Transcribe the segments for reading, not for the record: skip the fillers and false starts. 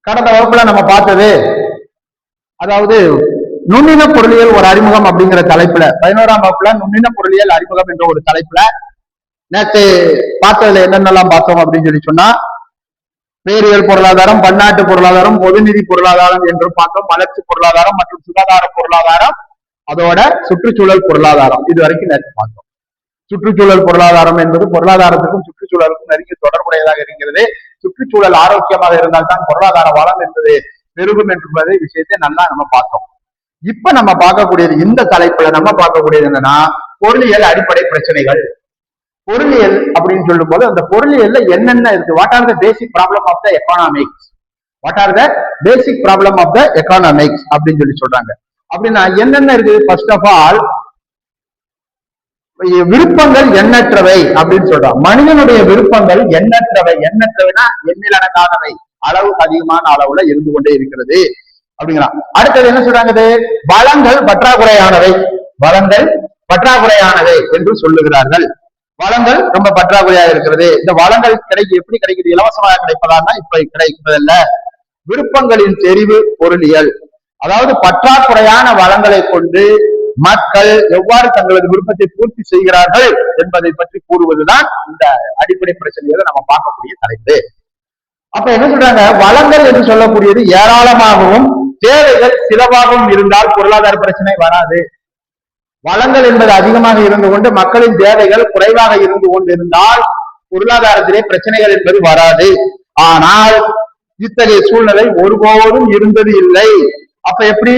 கடந்த வகுப்புல நம்ம பார்த்தது, அதாவது நுண்ணின பொருளியல் ஒரு அறிமுகம் அப்படிங்கிற தலைப்புல 11ஆம் வகுப்புல நுண்ணின பொருளியல் அறிமுகம் என்ற ஒரு தலைப்புல நேற்று பார்த்ததுல என்னென்னலாம் பார்த்தோம் அப்படின்னு சொன்னா, பேரியல் பொருளாதாரம், பன்னாட்டு பொருளாதாரம், பொதுநிதி பொருளாதாரம் என்று பார்த்தோம், வளர்ச்சி பொருளாதாரம் மற்றும் சுகாதார பொருளாதாரம், அதோட சுற்றுச்சூழல் பொருளாதாரம். இது வரைக்கும் நேற்று பார்த்தோம். சுற்றுச்சூழல் பொருளாதாரம் என்பது பொருளாதாரத்துக்கும் சுற்றுச்சூழலுக்கும் நெருங்கிய தொடர்புடையதாக இருக்கிறது. சுற்றுச்சூழல் ஆரோக்கியமாக இருந்தால்தான் பொருளாதார வளம் என்பது பெருகும் என்பதை விஷயத்தை நல்லா நம்ம பார்த்தோம். இப்ப நம்ம பார்க்கக்கூடியது, இந்த தலைப்புல நம்ம பார்க்கக்கூடியது என்னன்னா, பொருளியல் அடிப்படை பிரச்சனைகள். பொருளியல் அப்படின்னு சொல்லும் போது அந்த பொருளியல்ல என்னென்ன இருக்கு, what are the basic problem of the economics, what are the basic problem of the economics அப்படின்னு சொல்றாங்க. அப்படின்னா என்னென்ன இருக்கு? ஃபர்ஸ்ட் ஆஃப் ஆல், விருப்பங்கள் எண்ணற்றவை அப்படின்னு சொல்றான். மனிதனுடைய விருப்பங்கள் எண்ணற்றவை. எண்ணற்றவைனா எண்ணிலடங்காதவை, அளவுக்கு அதிகமான அளவுல இருந்து கொண்டே இருக்கிறது அப்படிங்கிறான். அடுத்தது என்ன சொல்றாங்க? வளங்கள் பற்றாக்குறையானவை. வளங்கள் பற்றாக்குறையானவை என்று சொல்லுகிறார்கள். வளங்கள் ரொம்ப பற்றாக்குறையாக இருக்கிறது. இந்த வளங்கள் எப்படி கிடைக்குது? இலவசமாக கிடைப்பதான்னா இப்ப கிடைப்பதில்ல. விருப்பங்களின் தெரிவு பொருளியல், அதாவது பற்றாக்குறையான வளங்களை கொண்டு மக்கள் எவ்வாறு தங்களது விருப்பத்தை பூர்த்தி செய்கிறார்கள் என்பதை பற்றி கூறுவதுதான் இந்த அடிப்படை பிரச்சனைகளை நம்ம பார்க்கக்கூடிய தலைப்பு. அப்ப என்ன சொல்றாங்க? வளங்கள் என்று சொல்லக்கூடியது ஏராளமாகவும் தேவைகள் சிலவாகவும் இருந்தால் பொருளாதார பிரச்சனை வராது. வளங்கள் என்பது அதிகமாக இருந்து கொண்டு மக்களின் தேவைகள் குறைவாக இருந்து கொண்டிருந்தால் பொருளாதாரத்திலே பிரச்சனைகள் என்பது வராது. ஆனால் இத்தகைய சூழ்நிலை ஒருபோதும் இருந்தது இல்லை. அப்ப எப்படி?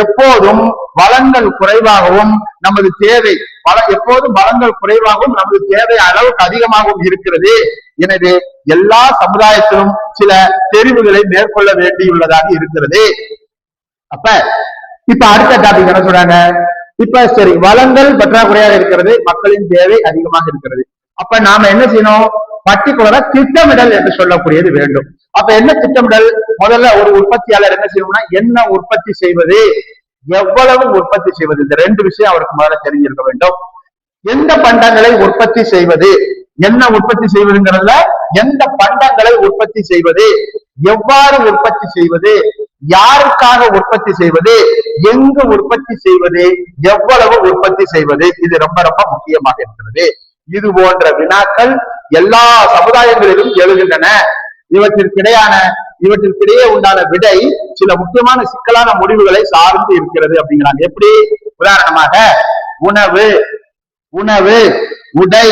எப்போதும் வளங்கள் குறைவாகவும் நமது தேவை எப்போதும் வளங்கள் குறைவாகவும் நமது தேவை அளவுக்கு அதிகமாகவும் இருக்கிறது. எனவே எல்லா சமுதாயத்திலும் சில தெரிவுகளை மேற்கொள்ள வேண்டியுள்ளதாக இருக்கிறது. அப்ப இப்ப அடுத்த டாபிக் என்ன சொல்றாங்க? இப்ப சரி, வளங்கள் பற்றாக்குறையாக இருக்கிறது, மக்களின் தேவை அதிகமாக இருக்கிறது. அப்ப நாம என்ன செய்யணும்? பர்டிகுலரா திட்டமிடல் என்று சொல்லக்கூடியது வேண்டும். அப்ப என்ன திட்டமிடல்? முதல்ல ஒரு உற்பத்தியாளர் என்ன செய்யணும்னா, என்ன உற்பத்தி செய்வது, எவ்வளவு உற்பத்தி செய்வது, இந்த ரெண்டு விஷயம் அவருக்கு முதல்ல தெரிஞ்சிருக்க வேண்டும். எந்த பண்டங்களை உற்பத்தி செய்வது, என்ன உற்பத்தி செய்வதுங்கிறதுல எந்த பண்டங்களை உற்பத்தி செய்வது, எவ்வாறு உற்பத்தி செய்வது, யாருக்காக உற்பத்தி செய்வது, எங்கு உற்பத்தி செய்வது, எவ்வளவு உற்பத்தி செய்வது, இது ரொம்ப ரொம்ப முக்கியமாக இருக்கிறது. இது போன்ற வினாக்கள் எல்லா சமுதாயங்களிலும் எழுகின்றன. இவற்றிற்கிடையே உண்டான விடை சில முக்கியமான சிக்கலான முடிவுகளை சார்ந்து இருக்கிறது அப்படிங்கிறாங்க. எப்படி? உதாரணமாக உணவு, உடை,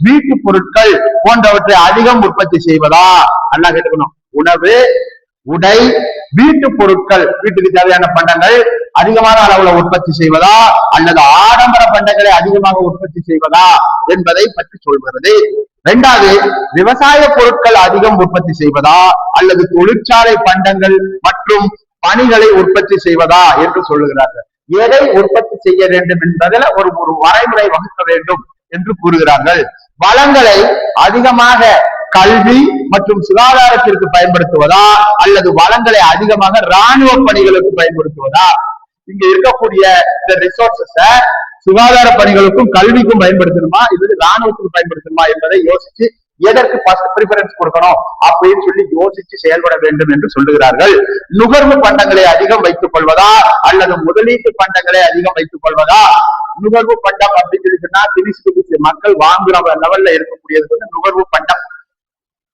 வீட்டு பொருட்கள் போன்றவற்றை அதிகம் உற்பத்தி செய்வதா? நல்லா கேட்டுக்கணும். உணவு, உடை, வீட்டு பொருட்கள், வீட்டுக்கு தேவையான பண்டங்கள் அதிகமான அளவுல உற்பத்தி செய்வதா அல்லது ஆடம்பர பண்டங்களை அதிகமாக உற்பத்தி செய்வதா என்பதை பற்றி சொல்கிறது. இரண்டாவது, விவசாய பொருட்கள் அதிகம் உற்பத்தி செய்வதா அல்லது தொழிற்சாலை பண்டங்கள் மற்றும் பணிகளை உற்பத்தி செய்வதா என்று சொல்லுகிறார்கள். எதை உற்பத்தி செய்ய வேண்டும் என்பதில் ஒரு வரைமுறை வகுக்க வேண்டும் என்று கூறுகிறார்கள். வளங்களை அதிகமாக கல்வி மற்றும் சுகாதாரத்திற்கு பயன்படுத்துவதா அல்லது வளங்களை அதிகமாக இராணுவ பணிகளுக்கு பயன்படுத்துவதா? இங்க இருக்கக்கூடிய இந்த ரிசோர்சஸ சுகாதார பணிகளுக்கும் கல்விக்கும் பயன்படுத்தணுமா இல்லது இராணுவத்துக்கு பயன்படுத்தணுமா என்பதை யோசிச்சு எதற்கு ஃபர்ஸ்ட் ப்ரிஃபரன்ஸ் கொடுக்கணும் அப்படின்னு சொல்லி யோசிச்சு செயல்பட வேண்டும் என்று சொல்லுகிறார்கள். நுகர்வு பண்டங்களை அதிகம் வைத்துக் கொள்வதா அல்லது முதலீட்டு பண்டங்களை அதிகம் வைத்துக் கொள்வதா? நுகர்வு பண்டம் அப்படின்னு சொல்லி சொன்னா திணிச்சு மக்கள் வாங்குற லெவல்ல இருக்கக்கூடியது வந்து நுகர்வு பண்டம்.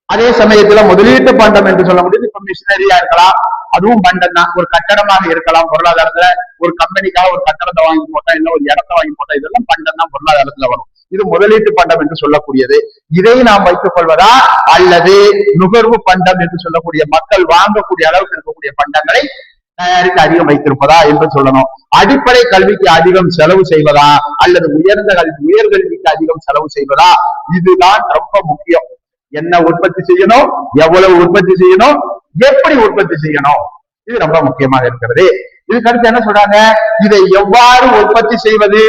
அதே சமயத்துல முதலீட்டு பண்டம் என்று சொல்ல முடியுது. இப்ப மிஷினரியா இருக்கலாம், அதுவும் பண்டம் தான். ஒரு கட்டடமாக இருக்கலாம், பொருளாதாரத்துல ஒரு கம்பெனிக்காக ஒரு கட்டடத்தை வாங்கி போட்டா இல்ல ஒரு இடத்த வாங்கி போட்டா இதெல்லாம் பண்டம் தான் பொருளாதாரத்துல வரும். இது முதலீட்டு பண்டம் என்று சொல்லக்கூடியது. இதை நாம் வைத்துக் கொள்வதா அல்லது நுகர்வு பண்டம் என்று சொல்லக்கூடிய மக்கள் வாங்கக்கூடிய அளவுக்கு இருக்கக்கூடிய பண்டங்களை தயாரித்து அதிகம் வைத்திருப்பதா என்று சொல்லணும். அடிப்படை கல்விக்கு அதிகம் செலவு செய்வதா அல்லது உயர்கல்விக்கு அதிகம் செலவு செய்வதா? இதுதான் ரொம்ப முக்கியம். என்ன உற்பத்தி செய்யணும், எவ்வளவு உற்பத்தி செய்யணும், எப்படி உற்பத்தி செய்யணும், இது ரொம்ப முக்கியமாக இருக்கிறது. இதுக்கு அடுத்து என்ன சொல்றாங்க? இதை எவ்வாறு உற்பத்தி செய்வது,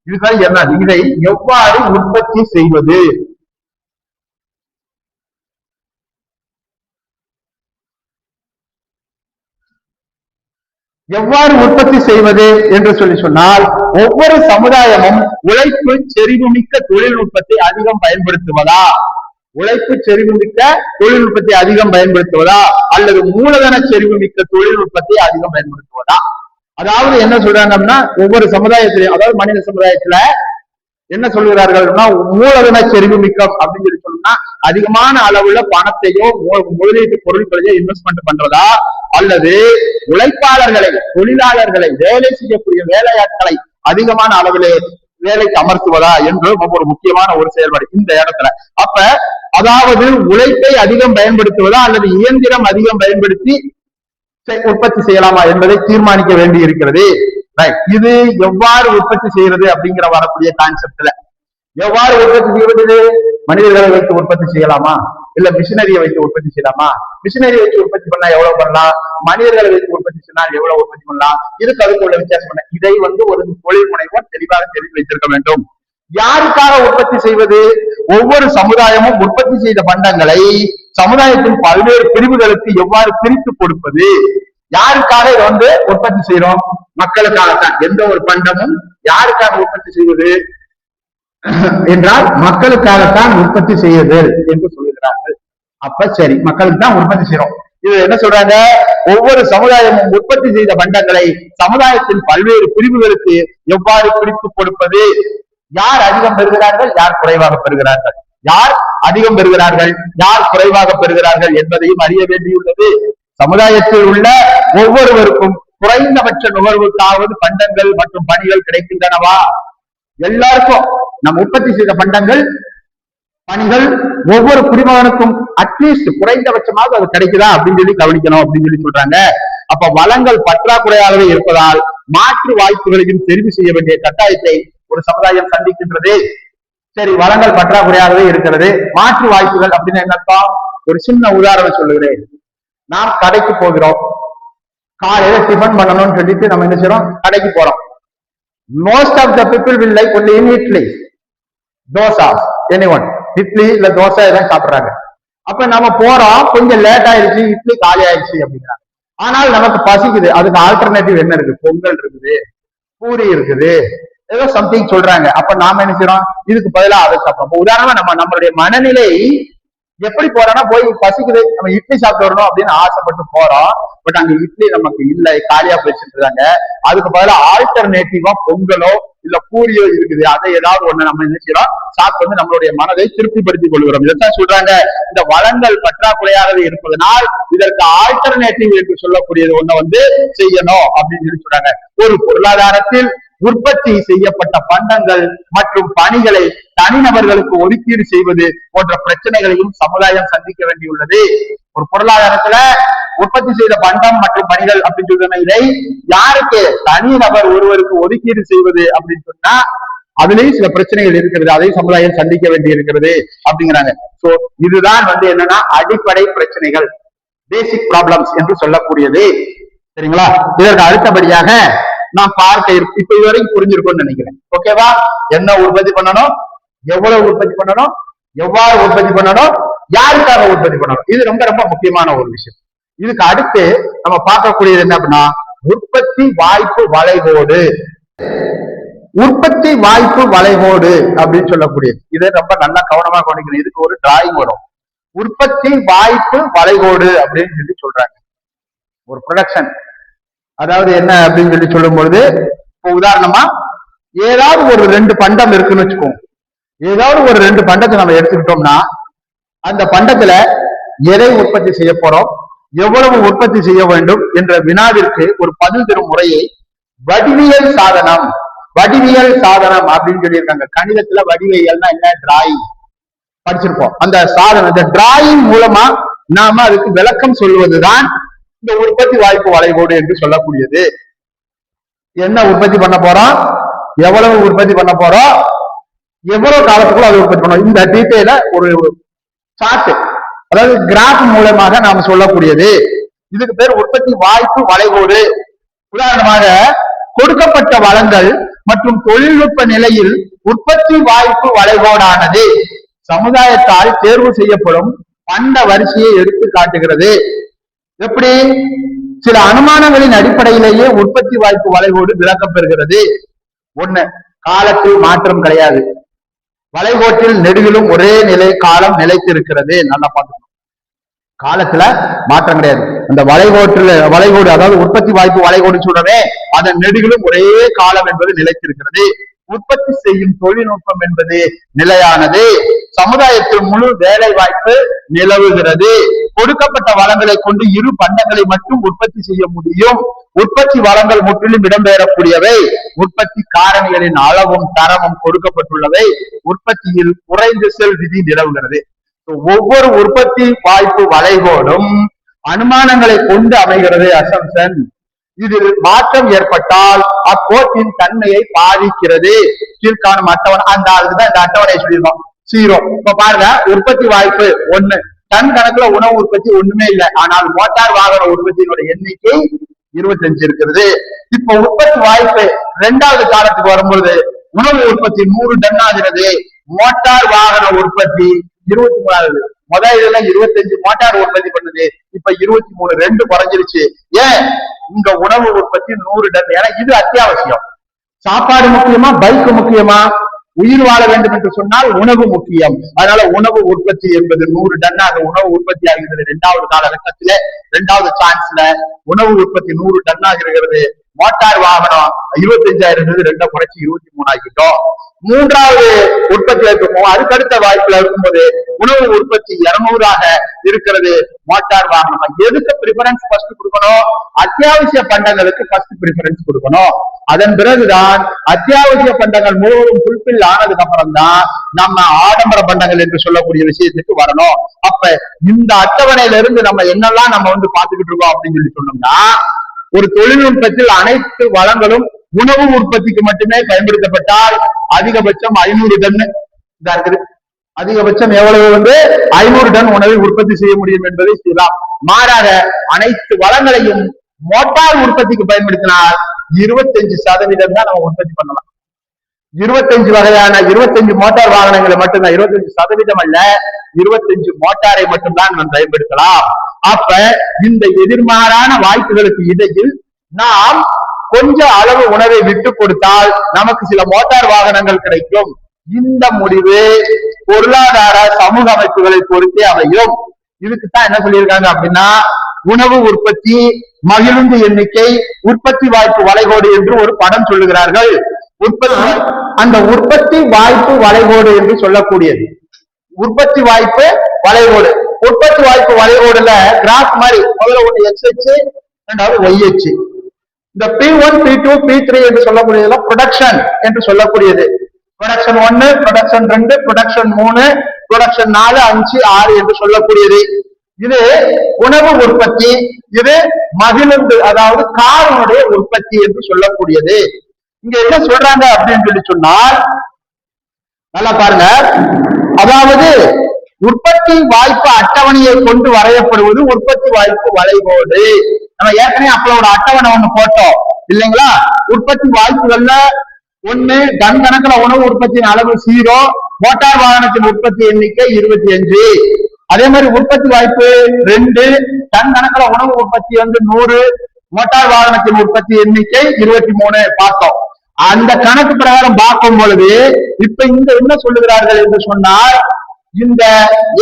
இதுதான் என்ன, இதை எவ்வாறு உற்பத்தி செய்வது? எவ்வாறு உற்பத்தி செய்வது என்று சொன்னால், ஒவ்வொரு சமுதாயமும் உழைப்பு செறிவுமிக்க தொழில்நுட்பத்தை அதிகம் பயன்படுத்துவதா உழைப்பு செறிவு மிக்க தொழில்நுட்பத்தை அதிகம் பயன்படுத்துவதா அல்லது மூலதன செறிவு மிக்க தொழில்நுட்பத்தை அதிகம் பயன்படுத்துவதா? அதாவது என்ன சொல்றாங்கன்னா, ஒவ்வொரு சமுதாயத்திலையும், அதாவது மனித சமுதாயத்துல என்ன சொல்கிறார்கள்னா, மூலதன செறிவு மிக்கம் அப்படின்னு சொல்லி சொன்னா அதிகமான அளவுல பணத்தையோ முதலீட்டு பொருட்களையோ இன்வெஸ்ட்மெண்ட் பண்றதா அல்லது உழைப்பாளர்களை, தொழிலாளர்களை, வேலை செய்யக்கூடிய வேலையாட்களை அதிகமான அளவிலே வேலைக்கு அமர்த்துவதா என்று ஒரு முக்கியமான ஒரு செயல்பாடு இந்த இடத்துல. அப்ப அதாவது உழைப்பை அதிகம் பயன்படுத்துவதா அல்லது இயந்திரம் அதிகம் பயன்படுத்தி உற்பத்தி செய்யலாமா என்பதை தீர்மானிக்க வேண்டி இருக்கிறது. இது எவ்வாறு உற்பத்தி செய்யறது அப்படிங்கிற வரக்கூடிய கான்செப்ட்ல எவ்வாறு உற்பத்தி செய்வது? மனிதர்களை வைத்து உற்பத்தி செய்யலாமா இல்ல மிஷினரியை வைத்து உற்பத்தி செய்யலாமா? மிஷினரி வச்சு உற்பத்தி பண்ணா எவ்வளவு பண்ணலாம், மனிதர்களை வைத்து உற்பத்தி செய்யலாம் எவ்வளவு உற்பத்தி பண்ணலாம், இதுக்கு அதுக்கு உள்ள வித்தியாசம் பண்ண இதை ஒரு தொழில் முனைவோர் தெளிவாக தெரிந்து வைத்திருக்க வேண்டும். யாருக்காக உற்பத்தி செய்வது? ஒவ்வொரு சமுதாயமும் உற்பத்தி செய்த பண்டங்களை சமுதாயத்தின் பல்வேறு பிரிவுகளுக்கு எவ்வாறு பிரித்து கொடுப்பது? யாருக்காக இதை உற்பத்தி செய்யறோம்? மக்களுக்காகத்தான். எந்த ஒரு பண்டமும் யாருக்காக உற்பத்தி செய்வது என்றால் மக்களுக்காகத்தான் உற்பத்தி செய்யுது என்று சொல்லுகிறார்கள். அப்ப சரி, மக்களுக்கு தான் உற்பத்தி செய்யறோம். இது என்ன சொல்றாங்க? ஒவ்வொரு சமுதாயமும் உற்பத்தி செய்த பண்டங்களை சமுதாயத்தின் பல்வேறு பிரிவுகளுக்கு எவ்வாறு பிரித்து கொடுப்பது? யார் அதிகம் பெறுகிறார்கள், யார் குறைவாக பெறுகிறார்கள், யார் அதிகம் பெறுகிறார்கள், யார் குறைவாக பெறுகிறார்கள் என்பதையும் அறிய வேண்டியுள்ளது. சமுதாயத்தில் உள்ள ஒவ்வொருவருக்கும் குறைந்தபட்ச நுகர்வுக்காவது பண்டங்கள் மற்றும் பணிகள் கிடைக்கின்றனவா? எல்லாருக்கும் நம்ம உற்பத்தி செய்த பண்டங்கள், பணிகள் ஒவ்வொரு குடிமகனுக்கும் அட்லீஸ்ட் குறைந்தபட்சமாக அது கிடைக்குதா அப்படின்னு சொல்லி கவனிக்கணும் அப்படின்னு சொல்லி சொல்றாங்க. அப்ப வளங்கள் பற்றாக்குறையாகவே இருப்பதால் மாற்று வாய்ப்புகளையும் தெரிவு செய்ய வேண்டிய கட்டாயத்தை ஒரு சமுதாயம் சந்திக்கின்றது. சரி, வளங்கள் பற்றாக்குறையாகவே இருக்கிறது, மாற்று வாய்ப்புகள் அப்படின்னு என்னப்பா? ஒரு சின்ன உதாரணம் சொல்லுகிறேன். நாம் கடைக்கு போகிறோம், காலையில டிஃபன் பண்ணணும்னு சொல்லிட்டு நம்ம என்ன செய்யறோம்? கடைக்கு போறோம். Most of the people will like only in idli, dosa, anyone idli இல்ல தோசை எல்லாம் சாப்பிடுறாங்க. அப்ப நம்ம போறோம், கொஞ்சம் லேட் ஆயிடுச்சு, இட்லி காலி ஆயிடுச்சு அப்படிங்கிறாங்க. ஆனால் நமக்கு பசிக்குது, அதுக்கு ஆல்டர்னேட்டிவ் என்ன இருக்கு? பொங்கல் இருக்குது, பூரி இருக்குது, ஏதோ சம்திங் சொல்றாங்க. அப்ப நாம என்ன செய்யறோம்? இதுக்கு பதிலாக அதை சாப்பிடுறோம். உதாரணமா நம்மளுடைய மனநிலை எப்படி போறோம்னா, போய் பசிக்குது, நம்ம இட்லி சாப்பிட்டு வரணும் அப்படின்னு ஆசைப்பட்டு போறோம். பட் அங்க இட்லி நமக்கு இல்லை, காலியா போயிட்டு இருக்காங்க. அதுக்கு பதிலாக ஆல்டர்னேட்டிவா பொங்கலோ இல்ல பூரியோ இருக்குது. அதை ஏதாவது ஒண்ணு நம்ம என்ன செய்யறோம்? சாப்பிட்டு நம்மளுடைய மனதை திருப்திப்படுத்திக் கொள்கிறோம். இதைத்தான் சொல்றாங்க, இந்த வளங்கள் பற்றாக்குறையாகவே இருப்பதனால் இதற்கு ஆல்டர்னேட்டிவ் என்று சொல்லக்கூடியது ஒண்ணு செய்யணும் அப்படின்னு சொல்லி சொல்றாங்க. ஒரு பொருளாதாரத்தில் உற்பத்தி செய்யப்பட்ட பண்டங்கள் மற்றும் பணிகளை தனிநபர்களுக்கு ஒதுக்கீடு செய்வது போன்ற பிரச்சனைகளையும் சமுதாயம் சந்திக்க வேண்டியுள்ளது. ஒரு பொருளாதாரத்துல உற்பத்தி செய்த பண்டம் மற்றும் பணிகள் அப்படின்னு சொல்ற இதை யாருக்கு? தனிநபர் ஒருவருக்கு ஒதுக்கீடு செய்வது அப்படின்னு சொன்னா அதுலயும் சில பிரச்சனைகள் இருக்கிறது, அதையும் சமுதாயம் சந்திக்க வேண்டி இருக்கிறது அப்படிங்கிறாங்க. சோ இதுதான் என்னன்னா அடிப்படை பிரச்சனைகள், பேசிக் ப்ராப்ளம்ஸ் என்று சொல்லக்கூடியது. சரிங்களா? இதற்கு அடுத்தபடியாக நான் பார்க்க இப்ப இதுவரைக்கும் புரிஞ்சிருக்கும்னு நினைக்கிறேன். ஓகேவா? என்ன உற்பத்தி பண்ணணும், எவ்வளவு உற்பத்தி பண்ணணும், எவ்வாறு உற்பத்தி பண்ணணும், யாருக்காக உற்பத்தி பண்ணணும், இது ரொம்ப ரொம்ப முக்கியமான ஒரு விஷயம். இதுக்கு அடுத்து நம்ம பார்க்கக்கூடியது என்ன அப்படின்னா உற்பத்தி வாய்ப்பு வளைகோடு. உற்பத்தி வாய்ப்பு வளைகோடு அப்படின்னு சொல்லக்கூடியது, இதை ரொம்ப நல்லா கவனமா கவனிக்கணும். இதுக்கு ஒரு டிராயிங் வரும். உற்பத்தி வாய்ப்பு வளைகோடு அப்படின்னு சொல்லி சொல்றாங்க. ஒரு ப்ரொடக்ஷன், அதாவது என்ன அப்படின்னு சொல்லி சொல்லும் பொழுது, இப்போ உதாரணமா ஏதாவது ஒரு 2 பண்டம் இருக்குன்னு வச்சுக்கோங்க. ஏதாவது ஒரு 2 பண்டத்தை நம்ம எடுத்துக்கிட்டோம்னா அந்த பண்டத்துல எதை உற்பத்தி செய்ய போறோம், எவ்வளவு உற்பத்தி செய்ய வேண்டும் என்ற வினாவிற்கு ஒரு பதில் தரும் முறையை வடிவியல் சாதனம், வடிவியல் சாதனம் அப்படின்னு சொல்லியிருக்காங்க. கணிதத்துல வடிவியல்னா என்ன? டிராயிங் படிச்சிருப்போம். அந்த சாதனம், இந்த டிராயிங் மூலமா நாம அதுக்கு விளக்கம் சொல்வதுதான் இந்த உற்பத்தி வாய்ப்பு வளைகோடு என்று சொல்லக்கூடியது. என்ன உற்பத்தி பண்ண போறோம், எவ்வளவு உற்பத்தி பண்ண போறோம், எவ்வளவு காலத்துக்குள்ள அதை உற்பத்தி பண்ணோம், இந்த டீட்டெயில ஒரு சார்ட், அதாவது கிராஃப் மூலமாக நாம சொல்லக்கூடியது. இதுக்கு பேர் உற்பத்தி வாய்ப்பு வளைகோடு. உதாரணமாக கொடுக்கப்பட்ட வளங்கள் மற்றும் தொழில்நுட்ப நிலையில் உற்பத்தி வாய்ப்பு வளைகோடானது சமுதாயத்தால் தேர்வு செய்யப்படும் பண்ட வரிசையை எடுத்து காட்டுகிறது. எப்படி? சில அனுமானங்களின் அடிப்படையிலேயே உற்பத்தி வாய்ப்பு வளைகோடு விளக்கம் பெறுகிறது. ஒண்ணு, காலத்தில் மாற்றம் கிடையாது. வளைகோட்டில் நெடுகிலும் ஒரே நிலை காலம் நிலைத்திருக்கிறது. நல்லா பார்த்துக்கணும், காலத்துல மாற்றம் கிடையாது. அந்த வளைகோடு அதாவது உற்பத்தி வாய்ப்பு வளைகோடு சொல்றவே அதன் நெடுகிலும் ஒரே காலம் என்பது நிலைத்திருக்கிறது. உற்பத்தி செய்யும் தொழில்நுட்பம் என்பது நிலையானது. சமுதாயத்தில் முழு வேலை வாய்ப்பு நிலவுகிறது. கொடுக்கப்பட்ட வளங்களை கொண்டு இரு பண்டங்களை மட்டும் உற்பத்தி செய்ய முடியும். உற்பத்தி வளங்கள் முற்றிலும் இடம்பெறக்கூடியவை. உற்பத்தி காரணிகளின் அளவும் தரமும் கொடுக்கப்பட்டுள்ளவை. உற்பத்தியில் குறைந்து செல் விதி நிலவுகிறது. ஒவ்வொரு உற்பத்தி வாய்ப்பு வளைகோடும் அனுமானங்களை கொண்டு அமைகிறது, அசம்சன். இதில் மாற்றம் ஏற்பட்டால் அக்கோட்டின் தன்மையை பாதிக்கிறது. கீழ்காணும் அட்டவணை, அதுக்குதான் இந்த அட்டவணையை சொல்லியிருக்கோம். 0. இப்ப பாருங்க, உற்பத்தி வாய்ப்பு 1, டன் கணக்குல உணவு உற்பத்தி ஒண்ணுமே இல்லை. ஆனால் மோட்டார் வாகன உற்பத்தியினுடைய எண்ணிக்கை 25 இருக்கிறது. இப்ப உற்பத்தி வாய்ப்பு 2வது காலத்துக்கு வரும்பொழுது உணவு உற்பத்தி 100 டன் ஆகிறது. மோட்டார் வாகன உற்பத்தி 23 ஆகுது. முதல் இதுல 25 மோட்டார் உற்பத்தி பண்ணுது, இப்ப 23, 2 குறைஞ்சிருச்சு. ஏன்? இங்க உணவு உற்பத்தி 100 டன். ஏன்னா இது அத்தியாவசியம். சாப்பாடு முக்கியமா, பைக் முக்கியமா? உயிர் வாழ வேண்டும் என்று சொன்னால் உணவு முக்கியம். அதனால உணவு உற்பத்தி என்பது 100 டன்னாக உணவு உற்பத்தி ஆகிறது. 2வது காலகட்டத்தில 2வது சான்ஸ்ல உணவு உற்பத்தி 100 டன்னாக இருக்கிறது. மோட்டார் வாகனம் 25 இருந்தது, 2 குறைச்சி 23 ஆகிட்டோம். 3வது உற்பத்தியில இருக்கும், அதுக்கடுத்த வாய்ப்புல இருக்கும்போது உணவு உற்பத்தி 200ஆக இருக்கிறது. மோட்டார் வாகனம் எதுக்கு ப்ரிஃபரன்ஸ் ஃபர்ஸ்ட் கொடுக்கணும்? அத்தியாவசிய பண்டங்களுக்கு ஃபர்ஸ்ட் ப்ரிஃபரன்ஸ் கொடுக்கணும். அதன் பிறகுதான் அத்தியாவசிய பண்டங்கள் முழுவதும் ஃபுல்பில் ஆனதுக்கு அப்புறம் தான் நம்ம ஆடம்பர பண்டங்கள் என்று சொல்லக்கூடிய விஷயத்துக்கு வரணும். அப்ப இந்த அட்டவணையில இருந்து நம்ம என்னெல்லாம் நம்ம பாத்துக்கிட்டு இருக்கோம் அப்படின்னு சொல்லி சொன்னோம்னா, ஒரு தொழில்நுட்பத்தில் அனைத்து வளங்களும் உணவு உற்பத்திக்கு மட்டுமே பயன்படுத்தப்பட்டால் அதிகபட்சம் 500 டன் இதா இருக்குது. அதிகபட்சம் எவ்வளவு 500 டன் உணவை உற்பத்தி செய்ய முடியும் என்பதை செய்யலாம். மாறாக அனைத்து வளங்களையும் மோட்டார் உற்பத்திக்கு பயன்படுத்தினால் 25% தான் நம்ம உற்பத்தி பண்ணலாம். 25 வகையான 25 மோட்டார் வாகனங்களை மட்டும்தான், 25% அல்ல, 25 மோட்டாரை மட்டும்தான் நாம் பயன்படுத்தலாம். அப்ப இந்த எதிர்மாறான வாய்ப்புகளுக்கு இடையில் நாம் கொஞ்ச அளவு உணவை விட்டு கொடுத்தால் நமக்கு சில மோட்டார் வாகனங்கள் கிடைக்கும். இந்த முடிவு பொருளாதார சமூக அமைப்புகளை பொறுத்தே அமையும். இதுக்குத்தான் என்ன சொல்லியிருக்காங்க அப்படின்னா, உணவு உற்பத்தி, மகிழுந்து எண்ணிக்கை, உற்பத்தி வாய்ப்பு வளைகோடு என்று ஒரு படம் சொல்லுகிறார்கள். அந்த உற்பத்தி வாய்ப்பு வளைகோடு என்று சொல்லக்கூடியது உற்பத்தி வாய்ப்பு வளைகோடு. உற்பத்தி வாய்ப்பு வளைகோடுல கிராஃப் மாதிரி முதல்ல ஒண்ணு எக்ஸ் அச்சு, 2வது ஒய் அச்சு. இந்த P1, P2, P3 என்று சொல்லக்கூடியது ப்ரொடக்ஷன் என்று சொல்லக்கூடியது. ப்ரொடக்ஷன் 1, ப்ரொடக்ஷன் 2, ப்ரொடக்ஷன் 3, ப்ரொடக்ஷன் 4, 5, 6 என்று சொல்லக்கூடியது. இது உணவு உற்பத்தி. இது மகிழுந்து அதாவது காரினுடைய உற்பத்தி என்று சொல்லக்கூடியது. இங்க என்ன சொல்றாங்க அப்படின்னு சொல்லி சொன்னால், நல்லா பாருங்க, அதாவது உற்பத்தி வாய்ப்பு அட்டவணையை கொண்டு வரையப்படுவது உற்பத்தி வாய்ப்பு வளைகோடு. நம்ம ஏற்கனவே அப்பளோட அட்டவணை ஒண்ணு போட்டோம் இல்லைங்களா? உற்பத்தி வாய்ப்புகள்ல 1 டன் கணக்குல உணவு உற்பத்தியின் அளவு 0, மோட்டார் வாகனத்தின் உற்பத்தி எண்ணிக்கை 25. அதே மாதிரி உற்பத்தி வாய்ப்பு 2 டன் கணக்குல உணவு உற்பத்தி 100, மோட்டார் வாகனத்தின் உற்பத்தி எண்ணிக்கை 23 பார்த்தோம். அந்த கணக்கு பிரகாரம் பார்க்கும் பொழுது இப்ப இங்க என்ன சொல்லுகிறார்கள் என்று சொன்னால், இந்த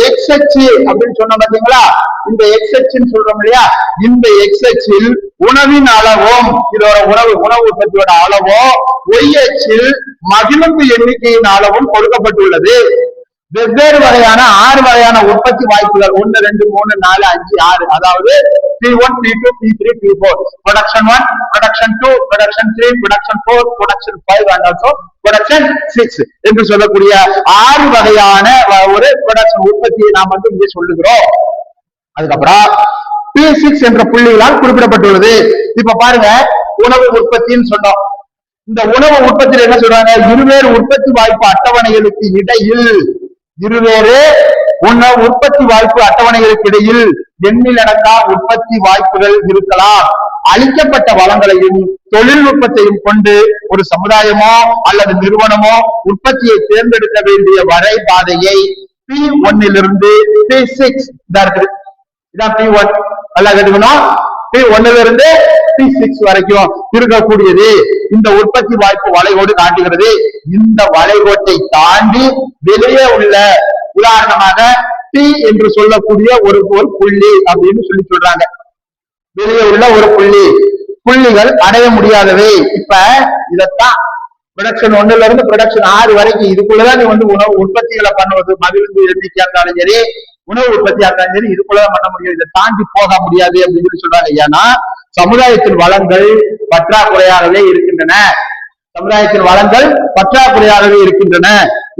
எக்ஸ் அச்சு அப்படின்னு சொன்ன பாத்தீங்களா, இந்த எக்ஸ் அச்சுன்னு சொல்றோம் இல்லையா, இந்த எக்ஸ் அச்சில் உணவின் அளவும் இதோட உணவு உற்பத்தியோட அளவும், ஒய் அச்சில் மகிழுந்து எண்ணிக்கையின் அளவும் கொடுக்கப்பட்டுள்ளது. வெவ்வேறு வகையான 6 வகையான உற்பத்தி வாய்ப்புகள் 1, 2, 3, 4, 5, 6, அதாவது P1, P2, P3, P4, production 1, production 2, production 3, production 4, production 5 and also production 6 என்று சொல்லக்கூடிய 6 வகையான ஒரு ப்ரொடக்ஷன் உற்பத்தியை நாம் இங்கே சொல்லுகிறோம். அதுக்கப்புறம் P6 என்ற புள்ளிகளால் குறிப்பிடப்பட்டுள்ளது. இப்ப பாருங்க, உணவு உற்பத்தின்னு சொன்னோம். இந்த உணவு உற்பத்தியில் என்ன சொல்றாங்க, இருவேறு உற்பத்தி வாய்ப்பு அட்டவணைகளுக்கு இடையில், இருவேறு உற்பத்தி வாய்ப்பு அட்டவணைகளுக்கு இடையில் எண்ணிலடங்கா உற்பத்தி வாய்ப்புகள் இருக்கலாம். அளிக்கப்பட்ட வளங்களையும் தொழில்நுட்பத்தையும் கொண்டு ஒரு சமுதாயமோ அல்லது நிறுவனமோ உற்பத்தியை தேர்ந்தெடுக்க வேண்டிய வரை பாதையை P1 இலிருந்து P6 இதான் P1 நல்லா கேட்டுக்கணும். P1 இருந்து P6 வரைக்கும் இருக்கக்கூடியது. இந்த உற்பத்தி வாய்ப்பு வளைகோடு காட்டுகிறது. இந்த வளைகோட்டை தாண்டி வெளியே உள்ள, உதாரணமாக டி என்று சொல்லக்கூடிய ஒரு புள்ளி அப்படின்னு சொல்றாங்க. வெளியே உள்ள ஒரு புள்ளிகள் அடைய முடியாதவை. இப்ப இதத்தான் ப்ரொடக்ஷன் 1ல இருந்து ப்ரொடக்ஷன் 6 வரைக்கும் இதுக்குள்ளதான் நீ உணவு உற்பத்திகளை பண்ணுவது, மகிழ்ந்து எண்ணிக்கையா இருந்தாலும் சரி, உணவு உற்பத்தியா இருந்தாலும் சரி, இதுக்குள்ளதான் பண்ண முடியும். இதை தாண்டி போக முடியாது அப்படின்னு சொல்றாங்க. ஏன்னா சமுதாயத்தின் வளங்கள் பற்றாக்குறையாகவே இருக்கின்றன. சமுதாயத்தின் வளங்கள் பற்றாக்குறையாகவே இருக்கின்றன.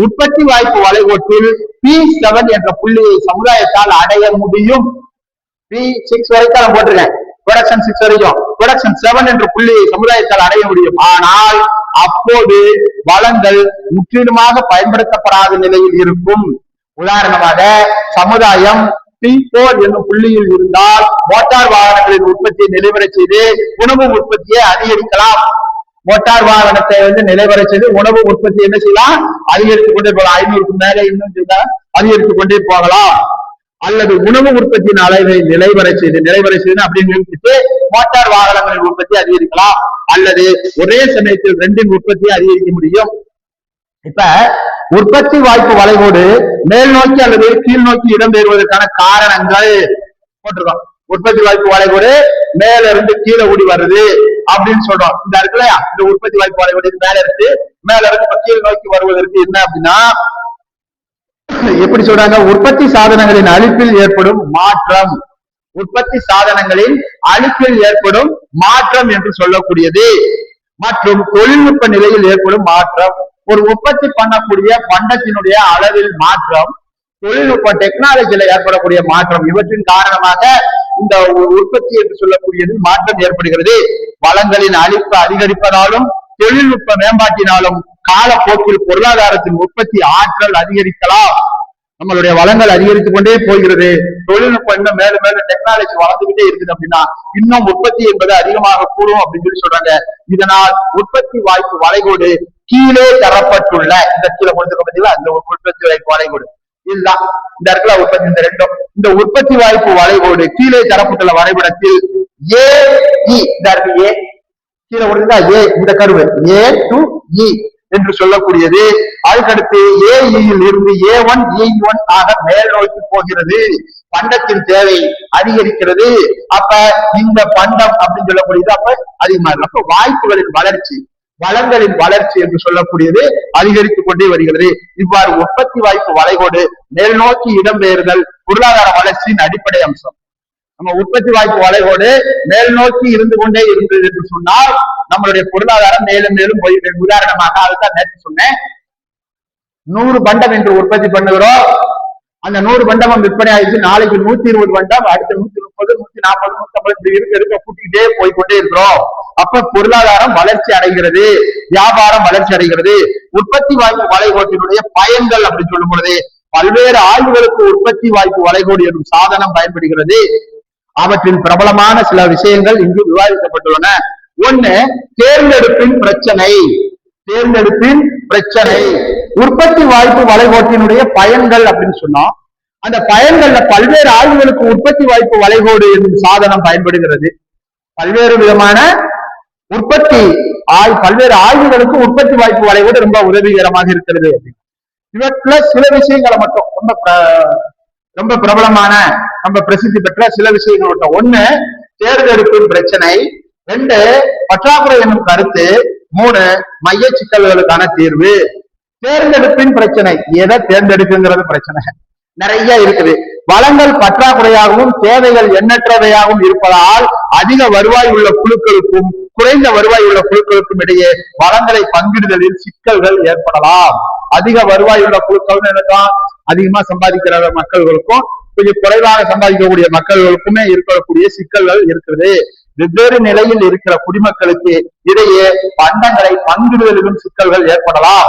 உற்பத்தி வாய்ப்பு வளைகோட்டில் P7 என்ற புள்ளியை சமுதாயத்தால் அடைய முடியும். P6 வரைக்கும் நான் போட்டிருக்கேன். ப்ரொடக்ஷன் 6 வரைக்கும். ப்ரொடக்ஷன் 7 என்ற புள்ளியை சமுதாயத்தால் அடைய முடியும். ஆனால் அப்போது வளங்கள் முற்றிலுமாக பயன்படுத்தப்படாத நிலையில் இருக்கும். உதாரணமாக சமுதாயம் P4 என்னும் புள்ளியில் இருந்தால் மோட்டார் வாகனங்களின் உற்பத்தியை நிலைவர செய்து உணவு உற்பத்தியை அதிகரிக்கலாம். மோட்டார் வாகனத்தை நிலைவர செய்து உணவு உற்பத்தி என்ன செய்யலாம்? அதிகரித்துக் கொண்டே போகலாம். 500க்கு மேல இன்னும் அதிகரித்துக் கொண்டே போகலாம். அல்லது உணவு உற்பத்தியின் அளவை நிலைவர செய்து அப்படின்னு நிறுத்திட்டு மோட்டார் வாகனங்களின் உற்பத்தி அதிகரிக்கலாம். அல்லது ஒரே சமயத்தில் 2 உற்பத்தியை அதிகரிக்க முடியும். இப்ப உற்பத்தி வாய்ப்பு வளைகோடு மேல் நோக்கி அல்லது கீழ் நோக்கி இடம்பெறுவதற்கான காரணங்கள் போட்டிருக்கோம். உற்பத்தி வாய்ப்பு வளைகோடு மேல இருந்து கீழே ஓடி வருது அப்படின்னு சொல்றோம். இந்த இருக்குல்ல, இந்த உற்பத்தி வாய்ப்பு வளைகோடு மேல இருந்து கீழ் நோக்கி வருவதற்கு என்ன அப்படின்னா, எப்படி சொல்றாங்க? உற்பத்தி சாதனங்களின் அழிப்பில் ஏற்படும் மாற்றம், உற்பத்தி சாதனங்களின் அழிப்பில் ஏற்படும் மாற்றம் என்று சொல்லக்கூடியது. மற்றும் தொழில்நுட்ப நிலையில் ஏற்படும் மாற்றம். ஒரு உற்பத்தி பண்ணக்கூடிய பண்டத்தினுடைய அளவில் மாற்றம், தொழில்நுட்ப டெக்னாலஜியில ஏற்படக்கூடிய மாற்றம், இவற்றின் காரணமாக இந்த உற்பத்தி என்று சொல்லக்கூடியது மாற்றம் ஏற்படுகிறது. வளங்களின் அழிப்பு அதிகரிப்பதாலும் தொழில்நுட்ப மேம்பாட்டினாலும் காலப்போக்கில் பொருளாதாரத்தின் உற்பத்தி ஆற்றல் அதிகரிக்கலாம். நம்மளுடைய வளங்கள் அதிகரித்துக் கொண்டே போகிறது. தொழில்நுட்பம் இன்னும் மேலும் மேலும் டெக்னாலஜி வளர்ந்துகிட்டே இருக்குது அப்படின்னா இன்னும் உற்பத்தி என்பது அதிகமாக கூடும் அப்படின்னு சொல்றாங்க. இதனால் உற்பத்தி வாய்ப்பு வளைகோடு கீழே தரப்பட்டுள்ள, இந்த கீழே கொடுத்துக்க பார்த்தீங்களா, இந்த உற்பத்தி வாய்ப்பு வளைகோடு இதுதான். இந்த இடத்துல உற்பத்தி, இந்த ரெண்டும், இந்த உற்பத்தி வாய்ப்பு வளைகோடு கீழே தரப்பட்டுள்ள வரைபடத்தில் ஏ கீழே கொடுத்தா ஏ, இந்த கருவு A to E என்று சொல்லக்கூடியது. அதுக்கடுத்து ஏஇயில் இருந்து A1 E1 ஆக மேல் நோக்கி போகிறது. பண்டத்தின் தேவை அதிகரிக்கிறது. அப்ப இந்த பண்டம் அப்படின்னு சொல்லக்கூடியது அப்ப அதிகமா இருக்கு. அப்ப வாய்ப்புகளின் வளர்ச்சி, வளங்களின் வளர்ச்சி என்று சொல்லக்கூடியது அதிகரித்துக் கொண்டே வருகிறது. இவ்வாறு உற்பத்தி வாய்ப்பு வளைகோடு மேல் நோக்கி இடம்பெயர்தல் பொருளாதார வளர்ச்சியின் அடிப்படை அம்சம். நம்ம உற்பத்தி வாய்ப்பு வளைகோடு மேல் நோக்கி இருந்து கொண்டே இருந்தது என்று சொன்னால் நம்மளுடைய பொருளாதாரம் மேலும் மேலும் போயிருக்கு. உதாரணமாக அதுதான் நேற்று சொன்னேன், 100 பண்டம் என்று உற்பத்தி பண்ணுகிறோம். அந்த 100 பண்டமும் விற்பனை ஆயிடுச்சு. நாளைக்கு 120 பண்டம், அடுத்த 130, 140, 150 இருக்க கூட்டிக்கிட்டே போய்கொண்டே இருக்கிறோம். அப்ப பொருளாதாரம் வளர்ச்சி அடைகிறது, வியாபாரம் வளர்ச்சி அடைகிறது. உற்பத்தி வாய்ப்பு வளைகோட்டினுடைய பயன்கள் அப்படின்னு சொல்லும் பொழுது பல்வேறு ஆய்வுகளுக்கு உற்பத்தி வாய்ப்பு வளைகோடு என்னும் சாதனம் பயன்படுகிறது. அவற்றின் பிரபலமான சில விஷயங்கள் இங்கு விவாதிக்கப்பட்டுள்ளன. ஒண்ணு, தேர்ந்தெடுப்பின் பிரச்சனை. தேர்ந்தெடுப்பின் பிரச்சனை உற்பத்தி வாய்ப்பு வளைகோட்டினுடைய பயன்கள் அப்படின்னு சொன்னோம். அந்த பயன்கள்ல பல்வேறு ஆய்வுகளுக்கு உற்பத்தி வாய்ப்பு வளைகோடு என்னும் சாதனம் பயன்படுகிறது. பல்வேறு விதமான பல்வேறு ஆய்வுகளுக்கு உற்பத்தி வாய்ப்பு வளைகோடு ரொம்ப உதவிகரமாக இருக்கிறது. இவற்றுல சில விஷயங்களை மட்டும் ரொம்ப பிரபலமான, ரொம்ப பிரசித்தி பெற்ற சில விஷயங்கள் மட்டும். ஒண்ணு, தேர்ந்தெடுப்பின் பிரச்சனை. 2, பற்றாக்குறை என்னும் கருத்து. 3, மைய சிக்கல்களுக்கான தீர்வு. தேர்ந்தெடுப்பின் பிரச்சனை, எதை தேர்ந்தெடுக்குங்கிறது பிரச்சனை நிறைய இருக்குது. வளங்கள் பற்றாக்குறையாகவும் தேவைகள் எண்ணற்றவையாகவும் இருப்பதால் அதிக வருவாய் உள்ள குழுக்களுக்கும் குறைந்த வருவாய் உள்ள குழுக்களுக்கும் இடையே வளங்களை பங்கிடுதலில் சிக்கல்கள் ஏற்படலாம். அதிக வருவாய் உள்ள குழுக்கள் என்னதான் அதிகமா சம்பாதிக்கிற மக்கள்களுக்கும் கொஞ்சம் குறைவாக சம்பாதிக்கக்கூடிய மக்கள்களுக்குமே இருக்கக்கூடிய சிக்கல்கள் இருக்கிறது. வெவ்வேறு நிலையில் இருக்கிற குடிமக்களுக்கு இடையே பண்டங்களை பங்கிடுதலிலும் சிக்கல்கள் ஏற்படலாம்.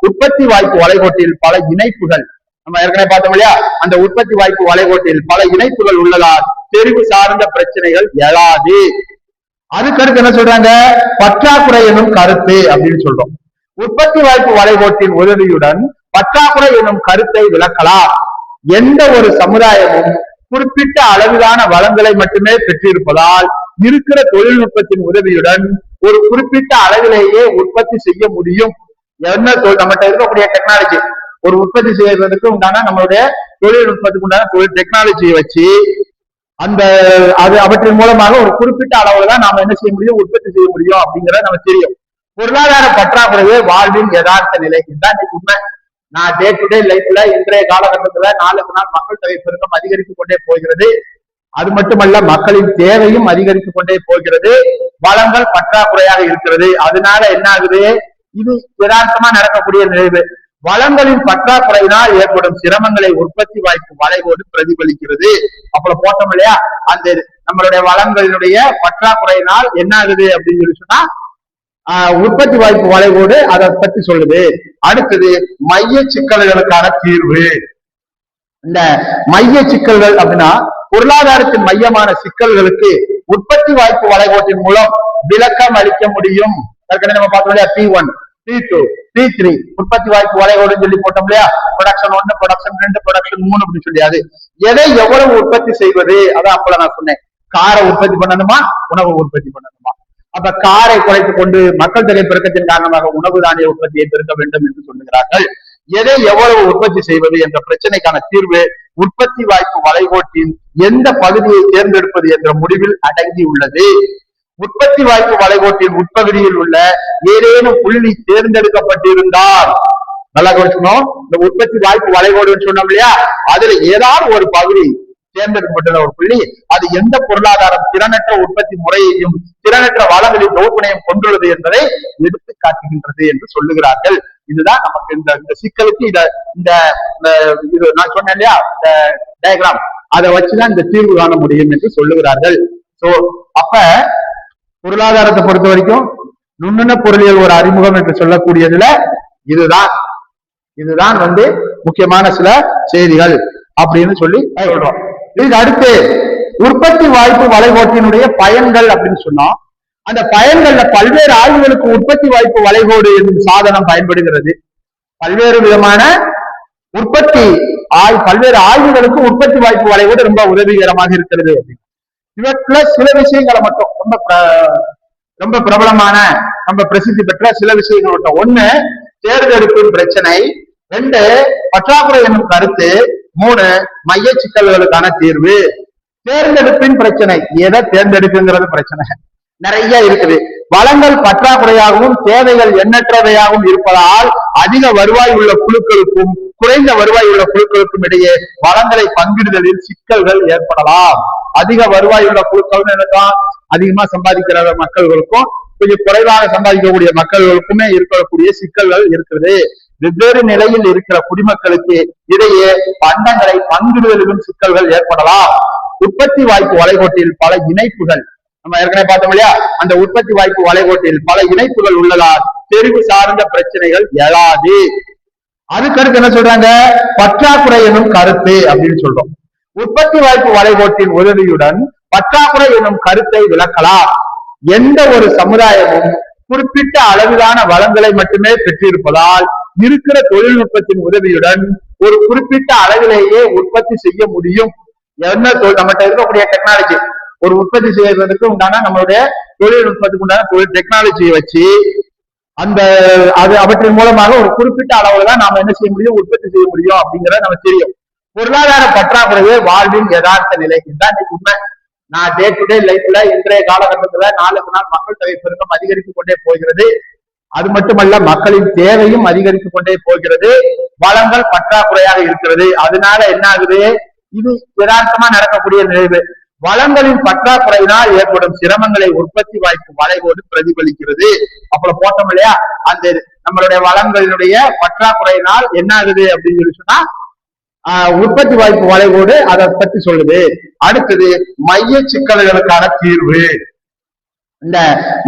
உற்பத்தி வாய்ப்பு வளைகோட்டில் பல இணைப்புகள், நம்ம ஏற்கனவே பார்த்தோம் இல்லையா, அந்த உற்பத்தி வாய்ப்பு வளைகோட்டில் பல இணைப்புகள் உள்ளதால் தெரிவு சார்ந்த பிரச்சனைகள் எழாது. அதுக்கடுத்து என்ன சொல்றாங்க, பற்றாக்குறை எனும் கருத்து அப்படின்னு சொல்றோம். உற்பத்தி வாய்ப்பு வளைகோட்டின் உதவியுடன் பற்றாக்குறை எனும் கருத்தை விளக்கலாம். எந்த ஒரு சமுதாயமும் குறிப்பிட்ட அளவிலான வளங்களை மட்டுமே பெற்றிருப்பதால் இருக்கிற தொழில்நுட்பத்தின் உதவியுடன் ஒரு குறிப்பிட்ட அளவிலேயே உற்பத்தி செய்ய முடியும். என்ன நம்மகிட்ட இருக்கக்கூடிய டெக்னாலஜி ஒரு உற்பத்தி செய்வதற்கு உண்டான நம்மளுடைய தொழில்நுட்பத்துக்கு உண்டான டெக்னாலஜியை வச்சு அந்த அவற்றின் மூலமாக ஒரு குறிப்பிட்ட அளவுல தான் நாம என்ன செய்ய முடியும், உற்பத்தி செய்ய முடியும் அப்படிங்கறத நம்ம தெரியும். பொருளாதார பற்றாக்குறையே வாழ்வின் யதார்த்த நிலை. இதுதான் உண்மை. நான் டே டு டே லைஃப்ல இன்றைய காலகட்டத்துல நாளுக்கு நாள் மக்கள் தொகை பெருக்கம் அதிகரித்துக் கொண்டே போகிறது. அது மட்டுமல்ல, மக்களின் தேவையும் அதிகரித்துக் கொண்டே போகிறது. வளங்கள் பற்றாக்குறையாக இருக்கிறது. அதனால என்ன ஆகுது, இது யதார்த்தமா நடக்கக்கூடிய நிகழ்வு. வளங்களின் பற்றாக்குறையினால் ஏற்படும் சிரமங்களை உற்பத்தி வாய்ப்பு வளைகோடு பிரதிபலிக்கிறது. அப்புறம் போட்டோம் இல்லையா, அந்த நம்மளுடைய வளங்களினுடைய பற்றாக்குறையினால் என்ன ஆகுது அப்படின்னு சொல்லி சொன்னா உற்பத்தி வாய்ப்பு வளைகோடு அதை பத்தி சொல்லுது. அடுத்தது மைய சிக்கல்களுக்கான தீர்வு. இந்த மைய சிக்கல்கள் அப்படின்னா பொருளாதாரத்தின் மையமான சிக்கல்களுக்கு உற்பத்தி வாய்ப்பு வளைகோட்டின் மூலம் விளக்கம் அளிக்க முடியும். நம்ம பார்த்தோம் இல்லையா, P1 P2 P3 உற்பத்தி வாய்ப்பு வளைகோடுன்னு சொல்லி போட்டோம் இல்லையா. ப்ரொடக்ஷன் 1, ப்ரொடக்ஷன் 2, ப்ரொடக்ஷன் 3 அப்படின்னு சொல்லியாது. எதை எவ்வளவு உற்பத்தி செய்வது, அதான் அப்பல நான் சொன்னேன். காரை உற்பத்தி பண்ணணுமா, உணவு உற்பத்தி பண்ணணுமா? அப்ப காரை குறைத்துக் கொண்டு மக்கள் தொகை பெருக்கத்தின் காரணமாக உணவு தானிய உற்பத்தியை பெருக்க வேண்டும் என்று சொல்லுகிறார்கள். எதை எவ்வளவு உற்பத்தி செய்வது என்ற பிரச்சனைக்கான தீர்வு உற்பத்தி வாய்ப்பு வளைகோட்டின் எந்த பகுதியை தேர்ந்தெடுப்பது என்ற முடிவில் அடங்கி உள்ளது. உற்பத்தி வாய்ப்பு வளைகோட்டின் உட்பகுதியில் உள்ள ஏதேனும் புள்ளி தேர்ந்தெடுக்கப்பட்டிருந்தால், நல்லா கவனிக்கணும், இந்த உற்பத்தி வாய்ப்பு வளைகோடுன்னு சொன்னோம் இல்லையா, அதுல ஏதாவது ஒரு பகுதி தேர்ந்தெடுக்கப்பட்ட ஒரு புள்ளி அது எந்த பொருளாதாரம் திறனற்ற உற்பத்தி முறையையும் திறனற்ற வளங்களின் தொகுப்பினையும் கொண்டுள்ளது என்பதை எடுத்து காட்டுகின்றது என்று சொல்லுகிறார்கள். இதுதான் நமக்கு இந்த சிக்கலுக்கு இந்த நான் சொன்னேன் இல்லையா, இந்த டயக்ராம் அதை வச்சுதான் இந்த தீர்வு காண முடியும் என்று சொல்லுகிறார்கள். சோ அப்ப பொருளாதாரத்தை பொறுத்த வரைக்கும் நுண்ணுண பொருளியல் ஒரு அறிமுகம் என்று சொல்லக்கூடியதுல இதுதான் முக்கியமான சில செய்திகள் அப்படின்னு சொல்லி சொல்றோம். இதுக்கு அடுத்து உற்பத்தி வாய்ப்பு வளைகோட்டினுடைய பயன்கள் அப்படின்னு சொன்னோம். அந்த பயன்கள்ல பல்வேறு ஆய்வுகளுக்கு உற்பத்தி வாய்ப்பு வளைகோடு என்னும் சாதனம் பயன்படுகிறது. பல்வேறு விதமான பல்வேறு ஆய்வுகளுக்கு உற்பத்தி வாய்ப்பு வளைகோடு ரொம்ப உதவிகரமாக இருக்கிறது. இவற்றுல சில விஷயங்களை மட்டும் ரொம்ப பிரபலமான ரொம்ப பிரசித்தி பெற்ற சில விஷயங்கள் மட்டும். 1 தேர்ந்தெடுப்பின் பிரச்சனை, 2 பற்றாக்குறை என்னும் கருத்து, 3 மைய சிக்கல்களுக்கான தீர்வு. தேர்ந்தெடுப்பின் பிரச்சனை, எதை தேர்ந்தெடுக்குங்கிறது பிரச்சனை நிறைய இருக்குது. வளங்கள் பற்றாக்குறையாகவும் தேவைகள் எண்ணற்றவையாகவும் இருப்பதால் அதிக வருவாய் உள்ள குழுக்களுக்கும் குறைந்த வருவாய் உள்ள குழுக்களுக்கும் இடையே வளங்களை பங்கிடுதலில் சிக்கல்கள் ஏற்படலாம். அதிக வருவாய் உள்ள குழுக்கள் என்னதான் அதிகமா சம்பாதிக்கிற மக்கள்களுக்கும் கொஞ்சம் குறைவாக சம்பாதிக்கக்கூடிய மக்கள்களுக்குமே இருக்கக்கூடிய சிக்கல்கள் இருக்குது. வெவ்வேறு நிலையில் இருக்கிற குடிமக்களுக்கு இடையே பண்டங்களை பங்கிடுதலிலும் சிக்கல்கள் ஏற்படலாம். உற்பத்தி வாய்ப்பு வளைகோட்டில் பல இணைப்புகள், நம்ம ஏற்கனவே பார்த்தோம் இல்லையா, அந்த உற்பத்தி வாய்ப்பு வளைகோட்டில் பல இணைப்புகள் உள்ளதால் தெரிவு சார்ந்த பிரச்சனைகள் எழாது. அதுக்கடுத்து என்ன சொல்றாங்க, பற்றாக்குறை எனும் கருத்து அப்படின்னு சொல்றோம். உற்பத்தி வாய்ப்பு வளைகோட்டின் உதவியுடன் பற்றாக்குறை எனும் கருத்தை விளக்கலாம். எந்த ஒரு சமுதாயமும் குறிப்பிட்ட அளவிலான வளங்களை மட்டுமே பெற்றிருப்பதால் இருக்கிற தொழில்நுட்பத்தின் உதவியுடன் ஒரு குறிப்பிட்ட அளவிலேயே உற்பத்தி செய்ய முடியும். என்ன நம்மகிட்ட இருக்கக்கூடிய டெக்னாலஜி ஒரு உற்பத்தி செய்வதற்கு உண்டான நம்மளுடைய தொழில்நுட்பத்துக்கு உண்டான டெக்னாலஜியை வச்சு அவற்றின் மூலமாக ஒரு குறிப்பிட்ட அளவுல தான் நாம என்ன செய்ய முடியும், உற்பத்தி செய்ய முடியும் அப்படிங்கறத நம்ம தெரியும். பொருளாதார பற்றாக்குறையே வாழ்வின் யதார்த்த நிலை. இதுதான் உண்மை. நான் டே டு டே லைஃப்ல இன்றைய காலகட்டத்துல நாளுக்கு நாள் மக்கள் தொகை பெருக்கம் அதிகரித்துக் கொண்டே போகிறது. அது மட்டுமல்ல, மக்களின் தேவையும் அதிகரித்துக் கொண்டே போகிறது. வளங்கள் பற்றாக்குறையாக இருக்கிறது. அதனால என்ன ஆகுது, இது யதார்த்தமா நடக்கக்கூடிய நிகழ்வு. வளங்களின் பற்றாக்குறையினால் ஏற்படும் சிரமங்களை உற்பத்தி வாய்ப்பு வளைகோடு பிரதிபலிக்கிறது. அப்புறம் போட்டோம் இல்லையா, அந்த நம்மளுடைய வளங்களினுடைய பற்றாக்குறையினால் என்ன ஆகுது அப்படின்னு சொல்லி சொன்னா உற்பத்தி வாய்ப்பு வளைகோடு அதை பத்தி சொல்லுது. அடுத்தது மைய சிக்கல்களுக்கான தீர்வு. இந்த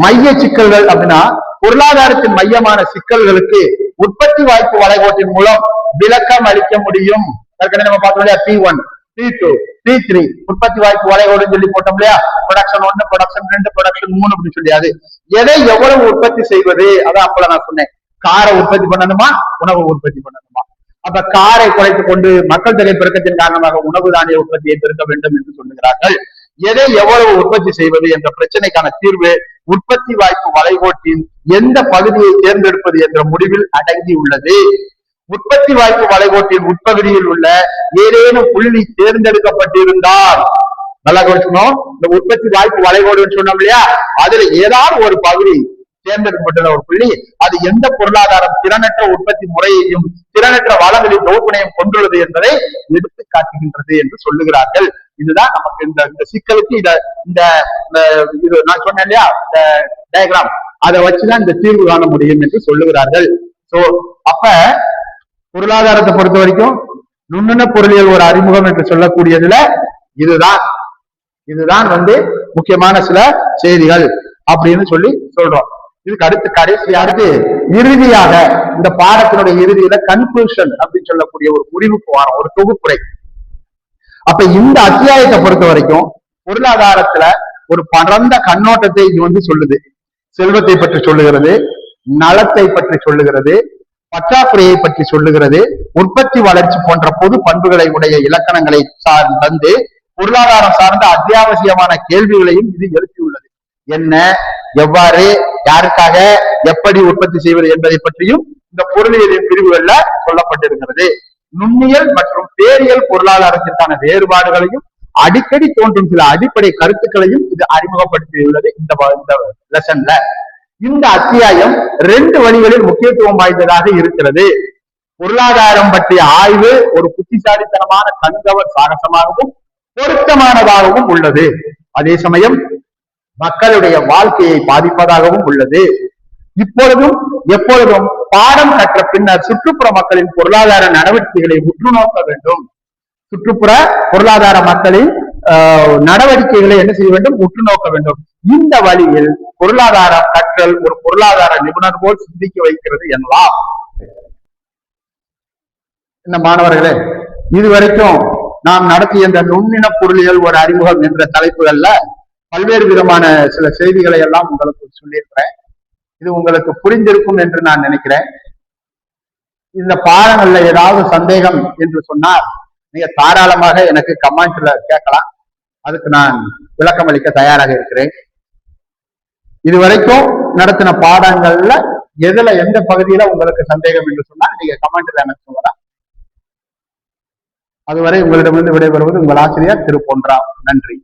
மைய சிக்கல்கள் அப்படின்னா பொருளாதாரத்தின் மையமான சிக்கல்களுக்கு உற்பத்தி வாய்ப்பு வளைகோட்டின் மூலம் விளக்கம் அளிக்க முடியும். நம்ம பார்த்தோம் இல்லையா, P1 P2 P3 உற்பத்தி வாய்ப்பு வளைகோடுன்னு சொல்லி போட்டோம் இல்லையா. ப்ரொடக்ஷன் 1, ப்ரொடக்ஷன் 2, ப்ரொடக்ஷன் 3 அப்படின்னு சொல்லியாது. எதை எவ்வளவு உற்பத்தி செய்வது, அதான் அப்பல நான் சொன்னேன். காரை உற்பத்தி பண்ணணுமா, உணவு உற்பத்தி பண்ணணுமா? அப்ப காரை குறைத்துக் கொண்டு மக்கள் தொகை பெருக்கத்தின் காரணமாக உணவு தானிய உற்பத்தியை பெருக்க வேண்டும் என்று சொல்லுகிறார்கள். எதை எவ்வளவு உற்பத்தி செய்வது என்ற பிரச்சனைக்கான தீர்வு உற்பத்தி வாய்ப்பு வளைகோட்டின் எந்த பகுதியை தேர்ந்தெடுப்பது என்ற முடிவில் அடங்கி உள்ளது. உற்பத்தி வாய்ப்பு வளைகோட்டின் உட்பகுதியில் உள்ள ஏதேனும் புள்ளி தேர்ந்தெடுக்கப்பட்டிருந்தால், நல்லா கவனிச்சுக்கணும், இந்த உற்பத்தி வாய்ப்பு வளைகோடுன்னு சொன்னோம் இல்லையா, அதுல ஏதாவது ஒரு பகுதி தேர்ந்தெடுக்கப்பட்டுள்ள ஒரு புள்ளி அது எந்த பொருளாதாரம் திறனற்ற உற்பத்தி முறையையும் திறனற்ற வளங்களின் தொகுப்பினையும் கொண்டுள்ளது என்பதை எடுத்து காட்டுகின்றது என்று சொல்லுகிறார்கள். இதுதான் நமக்கு இந்த சிக்கலுக்கு இந்த இது நான் சொன்னேன் இல்லையா, இந்த டயக்ராம், அதை வச்சுதான் இந்த தீர்வு காண முடியும் என்று சொல்லுகிறார்கள். சோ அப்ப பொருளாதாரத்தை பொறுத்த வரைக்கும் நுண்ணுண பொருளியல் ஒரு அறிமுகம் என்று சொல்லக்கூடியதுல இதுதான் முக்கியமான சில செய்திகள் அப்படின்னு சொல்லி சொல்றோம். இதுக்கு அடுத்து கடைசியாக இறுதியாக இந்த பாடத்தினுடைய இறுதியில கன்க்ளூஷன் அப்படின்னு சொல்லக்கூடிய ஒரு முடிவுக்கு வரும், ஒரு தொகுப்புரை. அப்ப இந்த அத்தியாயத்தை பொறுத்த வரைக்கும் பொருளாதாரத்துல ஒரு பரந்த கண்ணோட்டத்தை இது சொல்லுது. செல்வத்தை பற்றி சொல்லுகிறது, நலத்தை பற்றி சொல்லுகிறது, பற்றாக்குறையை பற்றி சொல்லுகிறது, உற்பத்தி வளர்ச்சி போன்ற பொது பண்புகளை உடைய இலக்கணங்களை தந்து பொருளாதாரம் சார்ந்த அத்தியாவசியமான கேள்விகளையும் இது எழுப்பியுள்ளது. என்ன, எவ்வாறு, யாருக்காக, எப்படி உற்பத்தி செய்வது என்பதை பற்றியும் இந்த பொருளியலின் பிரிவுகள்ல சொல்லப்பட்டிருக்கிறது. நுண்ணியல் மற்றும் பேரியல் பொருளாதாரத்திற்கான வேறுபாடுகளையும் அடிக்கடி தோன்றும் சில அடிப்படை கருத்துக்களையும் இது அறிமுகப்படுத்தியுள்ளது இந்த லெசன்ல. இந்த அத்தியாயம் 2 வழிகளில் முக்கியத்துவம் வாய்ந்ததாக இருக்கிறது. பொருளாதாரம் பற்றிய ஆய்வு ஒரு புத்திசாலித்தனமான கண்கவர் சாகசமாகவும் பொருத்தமானதாகவும் உள்ளது. அதே சமயம் மக்களுடைய வாழ்க்கையை பாதிப்பதாகவும் உள்ளது. இப்பொழுதும் எப்பொழுதும் பாடம் கற்ற பின்னர் சுற்றுப்புற மக்களின் பொருளாதார நடவடிக்கைகளை உற்று நோக்க வேண்டும். சுற்றுப்புற பொருளாதார மக்களின் நடவடிக்கைகளை என்ன செய்ய வேண்டும், உற்று நோக்க வேண்டும். இந்த வழியில் பொருளாதார கற்றல் ஒரு பொருளாதார நிபுணர் போல் சிந்திக்க வைக்கிறது எனலாம். இந்த மாணவர்களே, இதுவரைக்கும் நாம் நடத்திய இந்த நுண்ணின பொருளியல் ஒரு அறிமுகம் என்ற தலைப்புகள்ல பல்வேறு விதமான சில செய்திகளை எல்லாம் உங்களுக்கு சொல்லியிருக்கிறேன். இது உங்களுக்கு புரிந்திருக்கும் என்று நான் நினைக்கிறேன். இந்த பாடங்கள்ல ஏதாவது சந்தேகம் என்று சொன்னால் நீங்க தாராளமாக எனக்கு கமெண்ட்ல கேட்கலாம். அதுக்கு நான் விளக்கம் அளிக்க தயாராக இருக்கிறேன். இதுவரைக்கும் நடத்தின பாடங்கள்ல எந்த பகுதியில உங்களுக்கு சந்தேகம் என்று சொன்னால் நீங்க கமெண்ட்ல எனக்கு சொல்லலாம். அதுவரை உங்களிடமிருந்து விடைபெறுவது உங்கள் ஆசிரியர் திரு பொன்ராம். நன்றி.